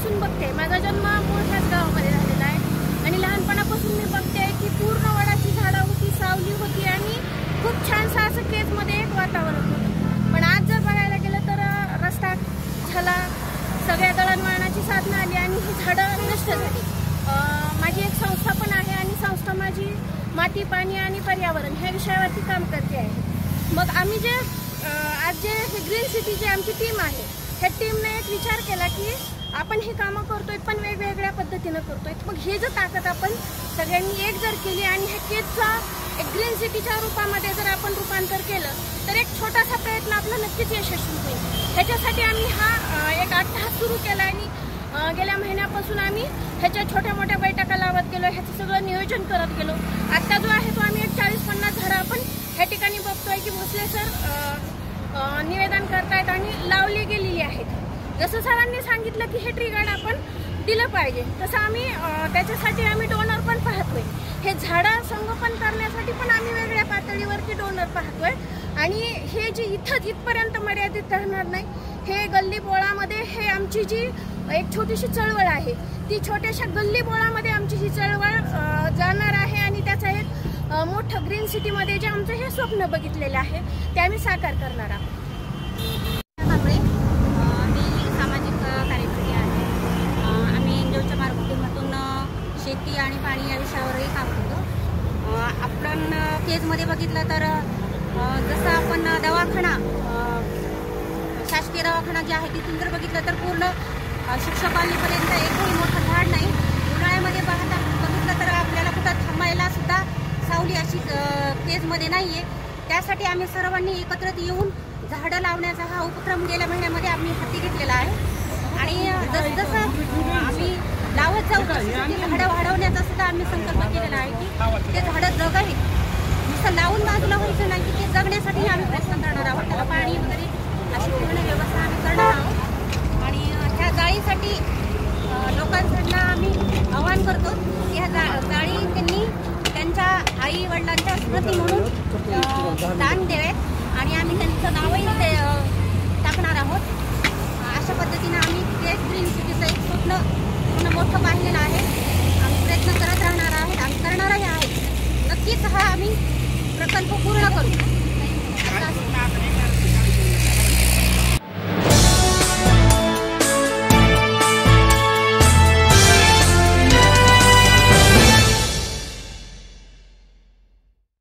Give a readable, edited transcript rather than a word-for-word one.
लहानपणापासून बघते, माझा जन्म मूळ ह्याच गावामध्ये झालेला आहे आणि लहानपणापासून मी बघते की पूर्ण वडाची झाडं होती, सावली होती आणि खूप छानसं असं केजमध्ये एक वातावरण होतं. पण आज जर बघायला गेलं तर रस्ता झाला, सगळ्या दळणवळणाची साधनं आली आणि ही झाडं नष्ट झाली. माझी एक संस्था पण आहे आणि संस्था माझी माती, पाणी आणि पर्यावरण ह्या विषयावरती काम करते आहे. मग आम्ही जे आज जे ग्रीन सिटी जी आमची टीम आहे, ह्या टीमने एक विचार केला की आपण ही कामं करतोय पण वेगवेगळ्या पद्धतीनं करतोय. मग हे जर ताकद आपण सगळ्यांनी एक जर केली आणि ह्या केजचा एक ग्रीन सिटीच्या रूपामध्ये जर आपण रूपांतर केलं तर एक छोटासा प्रयत्न आपला नक्कीच यशस्वी होईल. ह्याच्यासाठी आम्ही हा एक अट्टहास सुरू केला आणि गेल्या महिन्यापासून आम्ही ह्याच्या छोट्या मोठ्या बैठका लावत गेलो, ह्याचं सगळं नियोजन करत गेलो. आत्ता जो आहे तो आम्ही एक 40-50 झाडं आपण ह्या ठिकाणी बघतोय की भोसले सर निवेदन करतायत आणि लावली गेलेली आहेत. जसं सरांनी सांगितलं की हे ट्री गार्ड आपण दिलं पाहिजे, तसं आम्ही त्याच्यासाठी आम्ही डोनर पण पाहतोय. हे झाडं संगोपन करण्यासाठी पण आम्ही वेगळ्या पातळीवरती डोनर पाहतोय आणि हे जे इथपर्यंत मर्यादित राहणार नाही. हे गल्ली बोळामध्ये हे आमची जी एक छोटीशी चळवळ आहे, ती छोट्याशा गल्ली बोळामध्ये आमची ही चळवळ जाणार आहे आणि त्याचा एक मोठं ग्रीन सिटीमध्ये जे आमचं हे स्वप्न बघितलेलं आहे ते आम्ही साकार करणार आहोत. शेती आणि पाणी या विषयावरही काम करतो. आपण केजमध्ये बघितलं तर जसं आपण दवाखाना, शासकीय दवाखाना जे आहे तिथून जर बघितलं तर पूर्ण शिक्षकांपर्यंत एकही मोठं झाड नाही. उन्हाळ्यामध्ये बघितलं तर आपल्याला कुठं थांबायला सुद्धा सावली अशी केजमध्ये नाही आहे. त्यासाठी आम्ही सर्वांनी एकत्रित येऊन झाडं लावण्याचा हा उपक्रम गेल्या महिन्यामध्ये आम्ही हाती घेतलेला आहे आणि जसजसं आम्ही लावत जाऊ झाडं वाढवण्याचा सुद्धा आम्ही संकल्प केलेला आहे की ते झाडं जगावी, नुसतं लावून बाजूला व्हायचं नाही की ते जगण्यासाठी आम्ही प्रयत्न करणार आहोत. त्याला पाणी वगैरे अशी पूर्ण व्यवस्था आम्ही करणार आहोत आणि ह्या जाळीसाठी लोकांकडनं आम्ही आवाहन करतो की ह्या जाळी त्यांनी त्यांच्या आई वडिलांच्या स्मृती म्हणून दान द्यावेत आणि आम्ही त्यांचं नावही टाकणार आहोत. अशा पद्धतीनं आम्ही ग्रीन सिटीचं एक स्वप्न मोठं पाहिलेलं आहे. आम्ही प्रयत्न करत राहणार आहोत, आम्ही करणारही आहे. नक्कीच हा आम्ही प्रकल्प पूर्ण करू.